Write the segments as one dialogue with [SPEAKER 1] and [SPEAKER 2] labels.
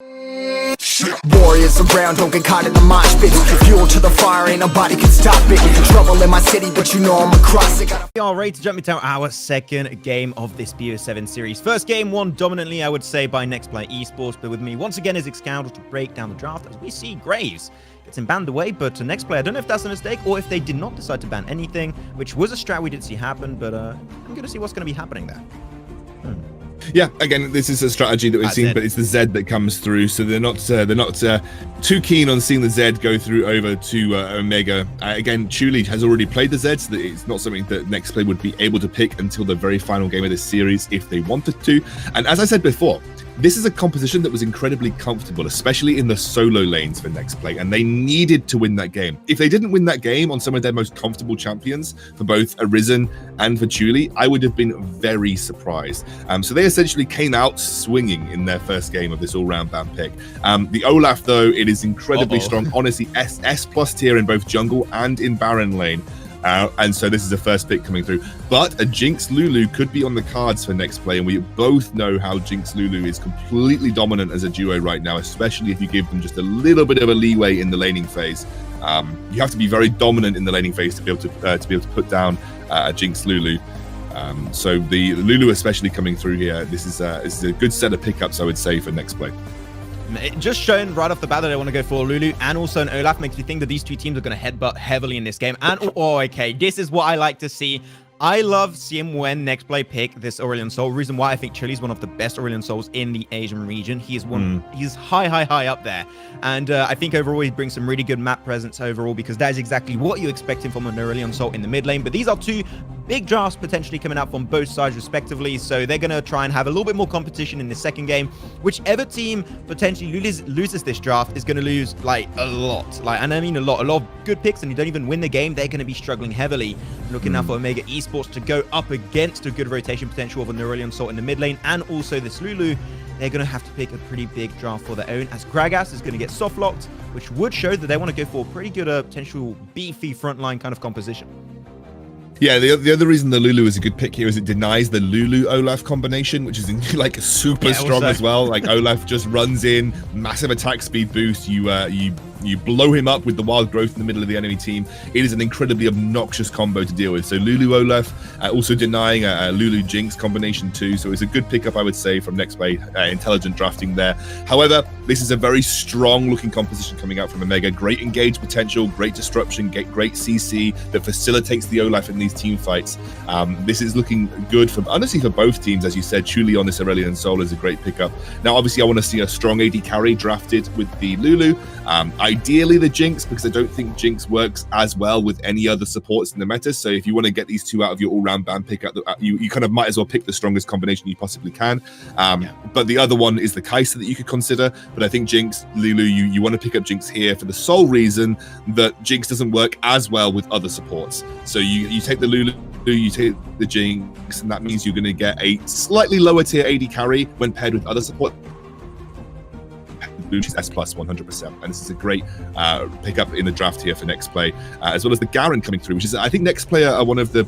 [SPEAKER 1] Warriors around, don't get caught in the mosh pit. Fuel to the fire, ain't nobody can stop it. Trouble in my city, but you know I'm across it.
[SPEAKER 2] We are ready to jump into our second game of this BO7 series. First game won dominantly, I would say, by Nexplay Esports, but with me once again is Excalibur to break down the draft as we see Graves gets him banned away, but Nexplay, I don't know if that's a mistake or if they did not decide to ban anything, which was a strat we did see happen, but I'm going to see what's going to be happening there.
[SPEAKER 3] Yeah, again, this is a strategy that we've seen, but it's the Zed that comes through, so they're not too keen on seeing the Zed go through over to Omega. Again, Chuli has already played the Zed, so that it's not something that Nexplay would be able to pick until the very final game of this series if they wanted to. And as I said before, this is a composition that was incredibly comfortable, especially in the solo lanes for Nexplay, and they needed to win that game. If they didn't win that game on some of their most comfortable champions, for both Arisen and for Chuli, I would have been very surprised. So they essentially came out swinging in their first game of this all-round ban pick. The Olaf, though, it is incredibly strong. Honestly, S+ tier in both jungle and in Baron lane. And so this is the first pick coming through. But a Jinx Lulu could be on the cards for Nexplay, and we both know how Jinx Lulu is completely dominant as a duo right now, especially if you give them just a little bit of a leeway in the laning phase. You have to be very dominant in the laning phase to be able to put down a Jinx Lulu. So the Lulu especially coming through here, this is a good set of pickups, I would say, for Nexplay.
[SPEAKER 2] It just shown right off the bat that I want to go for Lulu and also an Olaf makes me think that these two teams are going to headbutt heavily in this game. And okay, this is what I like to see. I love seeing when Nexplay pick this Aurelion Sol. Reason why I think Chili is one of the best Aurelion Sols in the Asian region. He is he's high up there. And I think overall he brings some really good map presence overall, because that is exactly what you expect him from an Aurelion Sol in the mid lane. But these are two big drafts potentially coming out from both sides respectively, so they're going to try and have a little bit more competition in the second game. Whichever team potentially loses this draft is going to lose like a lot, and I mean a lot of good picks, and you don't even win the game, they're going to be struggling heavily. Looking now for Omega Esports to go up against a good rotation potential of an Aurelion Sol in the mid lane and also this Lulu. They're going to have to pick a pretty big draft for their own, as Gragas is going to get soft locked, which would show that they want to go for a pretty good potential beefy frontline kind of composition.
[SPEAKER 3] Yeah, the other reason the Lulu is a good pick here is it denies the Lulu-Olaf combination, which is like super strong as well. Like Olaf just runs in, massive attack speed boost. You blow him up with the wild growth in the middle of the enemy team. It is an incredibly obnoxious combo to deal with. So Lulu-Olaf, also denying a Lulu-Jinx combination too. So it's a good pickup, I would say, from Nexplay. Intelligent drafting there. However, this is a very strong-looking composition coming out from Omega. Great engage potential, great disruption, great CC that facilitates the Olaf in these team fights. This is looking good for, honestly, for both teams. As you said, Chuli on this Aurelion Sol is a great pickup. Now, obviously, I want to see a strong AD carry drafted with the Lulu. Ideally the Jinx, because I don't think Jinx works as well with any other supports in the meta. So if you want to get these two out of your all-round ban pick, you kind of might as well pick the strongest combination you possibly can. But the other one is the Kai'Sa that you could consider. But I think Jinx, Lulu, you want to pick up Jinx here for the sole reason that Jinx doesn't work as well with other supports. So you take the Lulu, you take the Jinx, and that means you're going to get a slightly lower tier AD carry when paired with other support. Which is S+ 100%, and this is a great pickup in the draft here for Nexplay, as well as the Garen coming through, which is, I think Nexplay are one of the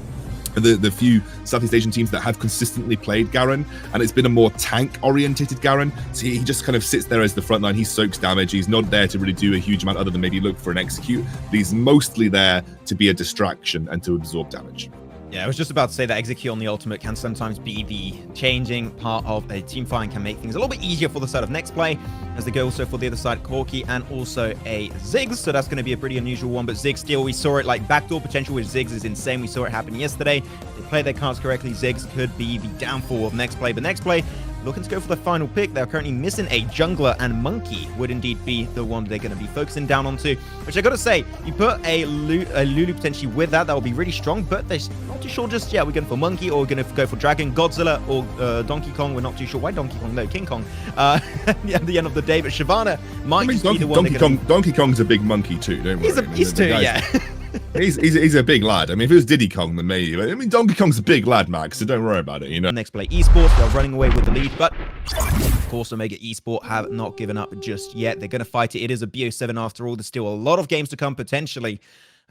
[SPEAKER 3] few Southeast Asian teams that have consistently played Garen, and it's been a more tank-orientated Garen. So he just kind of sits there as the front line. He soaks damage. He's not there to really do a huge amount other than maybe look for an execute. But he's mostly there to be a distraction and to absorb damage.
[SPEAKER 2] Yeah, I was just about to say that execute on the ultimate can sometimes be the changing part of a team fight and can make things a little bit easier for the side of Nexplay, as they go also for the other side, Corki and also a Ziggs. So that's going to be a pretty unusual one, but Ziggs still, we saw it, like backdoor potential with Ziggs is insane. We saw it happen yesterday. If they play their cards correctly, Ziggs could be the downfall of Nexplay, but Nexplay looking to go for the final pick. They're currently missing a jungler, and Monkey would indeed be the one they're going to be focusing down onto, which I got to say, you put a Lulu potentially with that will be really strong, but they're not too sure just yet. We're going for Monkey, or we're going to go for Dragon, Godzilla, or Donkey Kong. We're not too sure. Why Donkey Kong? No, King Kong. At the end of the day, but Shyvana might be the one.
[SPEAKER 3] Donkey Kong's a big monkey too, don't worry.
[SPEAKER 2] He's too, yeah.
[SPEAKER 3] He's a big lad. I mean, if it was Diddy Kong, then maybe. But I mean, Donkey Kong's a big lad, Max, so don't worry about it, you know.
[SPEAKER 2] Nexplay Esports, they're running away with the lead, but of course, Omega Esports have not given up just yet. They're going to fight it. It is a BO7 after all. There's still a lot of games to come, potentially.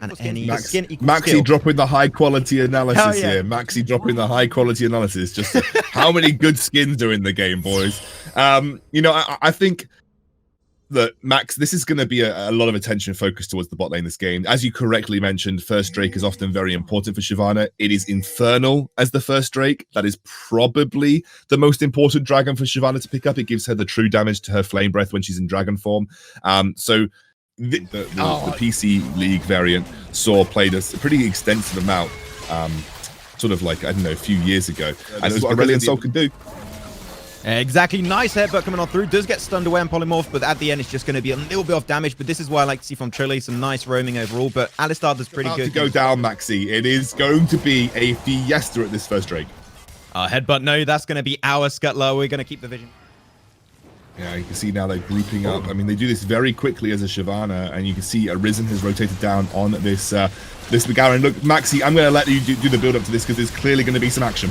[SPEAKER 2] And any skin equals
[SPEAKER 3] Maxi
[SPEAKER 2] skill.
[SPEAKER 3] dropping the high quality analysis
[SPEAKER 2] yeah.
[SPEAKER 3] here. Maxi dropping the high quality analysis. Just how many good skins are in the game, boys? You know, I think Look, Max, this is going to be a lot of attention focused towards the bot lane this game. As you correctly mentioned, first Drake is often very important for Shyvana. It is Infernal as the first Drake. That is probably the most important dragon for Shyvana to pick up. It gives her the true damage to her Flame Breath when she's in dragon form. So the PC League variant played a pretty extensive amount, sort of like, I don't know, a few years ago. And it was what Aurelion Sol could do.
[SPEAKER 2] Exactly. Nice headbutt coming on through. Does get stunned away on Polymorph, but at the end, it's just going to be a little bit of damage. But this is what I like to see from Chile. Some nice roaming overall. But Alistar does pretty good.
[SPEAKER 3] To go down, Maxi. It is going to be a fiesta at this first Drake.
[SPEAKER 2] Headbutt, no. That's going to be our Scuttler. We're going to keep the vision.
[SPEAKER 3] Yeah, you can see now they're grouping up. I mean, they do this very quickly as a Shyvana, and you can see Arisen has rotated down on this Garen. Look, Maxi, I'm going to let you do the build-up to this because there's clearly going to be some action.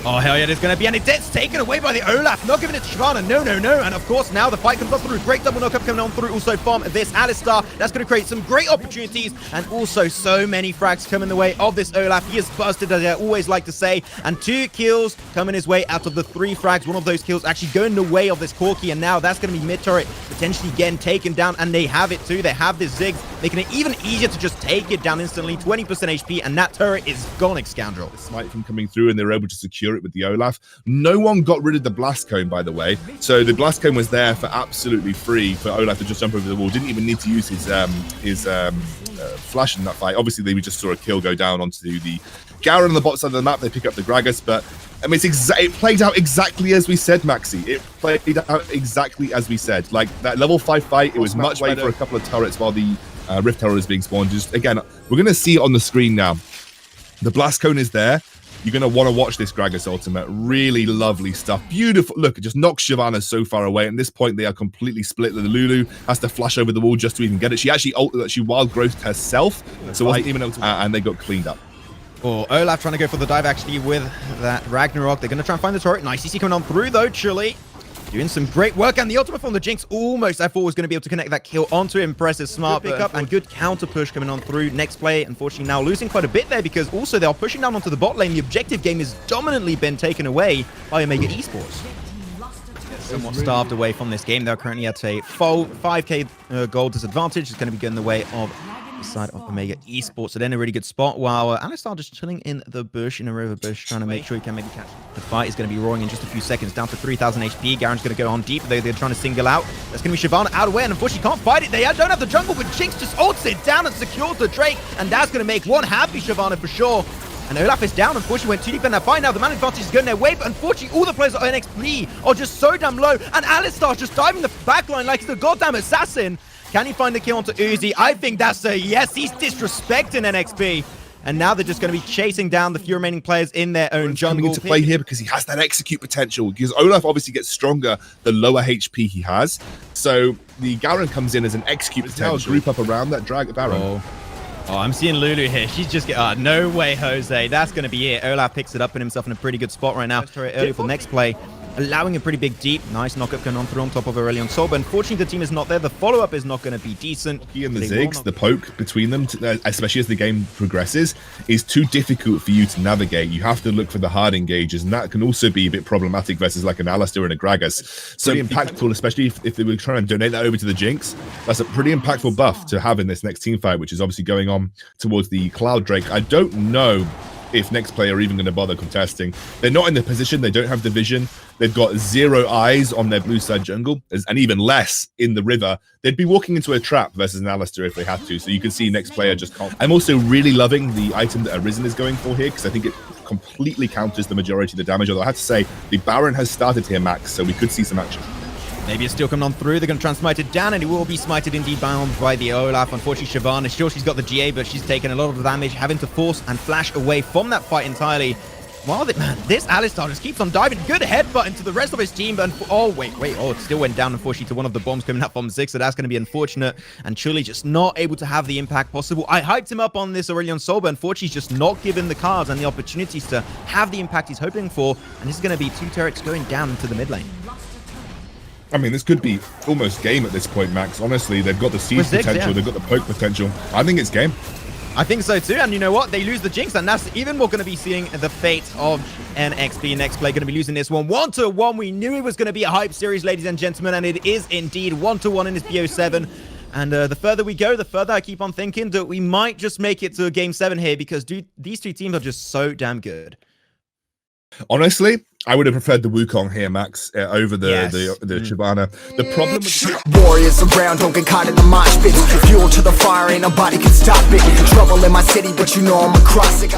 [SPEAKER 2] Oh, hell yeah, there's going to be, and it's taken away by the Olaf, not giving it to Shyvana, no, and of course now the fight comes up through, great double knockup coming on through also from this Alistar, that's going to create some great opportunities, and also so many frags coming the way of this Olaf. He is busted, as I always like to say, and 2 kills coming his way out of the 3 frags, one of those kills actually going the way of this Corki, and now that's going to be mid-turret potentially getting taken down, and they have it too, they have this Ziggs, making it even easier to just take it down instantly, 20% HP, and that turret is gone, Scoundrel.
[SPEAKER 3] The smite from coming through, and they were able to secure it with the Olaf. No one got rid of the blast cone, by the way. So the blast cone was there for absolutely free for Olaf to just jump over the wall. Didn't even need to use his flash in that fight. Obviously, they just saw a kill go down onto the Garen on the bot side of the map. They pick up the Gragas, but I mean, it played out exactly as we said, Maxi. It played out exactly as we said. Like that level 5 fight, it was much better for a couple of turrets while the Rift Tower is being spawned. Just again, we're going to see it on the screen now. The blast cone is there. You're going to want to watch this Gragas ultimate. Really lovely stuff. Beautiful. Look, it just knocks Shyvana so far away. At this point, they are completely split. The Lulu has to flash over the wall just to even get it. She actually wild growthed herself. So wasn't even able to, and they got cleaned up.
[SPEAKER 2] Oh, Olaf trying to go for the dive actually with that Ragnarok. They're going to try and find the turret. Nice CC coming on through though, Chile. Doing some great work, and the ultimate from the Jinx almost, I thought, was going to be able to connect that kill onto Impressive. Smart pickup and good counter push coming on through. Nexplay, unfortunately, now losing quite a bit there because also they are pushing down onto the bot lane. The objective game has dominantly been taken away by Omega Esports. Somewhat starved away from this game. They're currently at a full 5k gold disadvantage. It's going to be going the way of the side of Omega Esports. So they're in a really good spot while Alistar just chilling in the bush, in a river bush, trying to make sure he can maybe catch. The fight is going to be roaring in just a few seconds, down to 3,000 HP. Garen's going to go on deep. They're trying to single out. That's going to be Shyvana out of the way, and unfortunately can't fight it. They don't have the jungle, but Jinx just ults it down and secures the Drake, and that's going to make one happy Shyvana for sure. And Olaf is down. Unfortunately, went too deep in that fight. Now the man advantage is going their way, but unfortunately, all the players at NXP are just so damn low, and Alistar's just diving the backline like he's the goddamn assassin. Can he find the kill onto Uzi? I think that's a yes. He's disrespecting NXP. And now they're just going to be chasing down the few remaining players in their own jungle.
[SPEAKER 3] Coming into play here because he has that execute potential. Because Olaf obviously gets stronger the lower HP he has. So the Garen comes in as an execute potential. Now group up around that Baron.
[SPEAKER 2] Oh, I'm seeing Lulu here. She's just no way, Jose. That's going to be it. Olaf picks it up, put himself in a pretty good spot right now. Early for next play. Allowing a pretty big deep. Nice knockup going on through on top of Aurelion Sol. But unfortunately, the team is not there. The follow-up is not going to be decent.
[SPEAKER 3] He and the Ziggs, the poke between them, especially as the game progresses, is too difficult for you to navigate. You have to look for the hard engages, and that can also be a bit problematic versus like an Alistar and a Gragas. So impactful, especially if they were trying to donate that over to the Jinx. That's a pretty impactful buff to have in this next team fight, which is obviously going on towards the Cloud Drake. I don't know if Nexplay are even going to bother contesting. They're not in the position. They don't have the vision. They've got 0 eyes on their blue side jungle, and even less in the river. They'd be walking into a trap versus an Alistar if they had to. So you can see Nexplay just can't. I'm also really loving the item that Arisen is going for here because I think it completely counters the majority of the damage. Although I have to say, the Baron has started here, Max, so we could see some action.
[SPEAKER 2] Maybe it's still coming on through. They're going to try and smite it down, and it will be smited indeed bound by the Olaf. Unfortunately, Shyvana, sure she's got the GA, but she's taken a lot of the damage, having to force and flash away from that fight entirely. Wow, man, this Alistar just keeps on diving. Good headbutt into the rest of his team, but wait. Oh, it still went down, unfortunately, to one of the bombs coming up from Ziggs, so that's going to be unfortunate. And Chuli just not able to have the impact possible. I hyped him up on this Aurelion Sol, but unfortunately, he's just not given the cards and the opportunities to have the impact he's hoping for. And this is going to be 2 turrets going down into the mid lane.
[SPEAKER 3] I mean, this could be almost game at this point, Max. Honestly, they've got the siege potential, they've got the poke potential. I think it's game.
[SPEAKER 2] I think so too, and you know what? They lose the Jinx, and that's even more going to be seeing the fate of NXP. Nexplay going to be losing this one 1-1. We knew it was going to be a hype series, ladies and gentlemen, and it is indeed 1-1 in this BO7. And the further we go, the further I keep on thinking that we might just make it to Game 7 here, because dude, these two teams are just so damn good.
[SPEAKER 3] Honestly, I would have preferred the Wukong here, Max, over the Shyvana. The problem with
[SPEAKER 1] warriors around, don't get caught in the mosh pit. Fuel to the fire, ain't nobody can stop it. Trouble in my city, but you know I'm across it.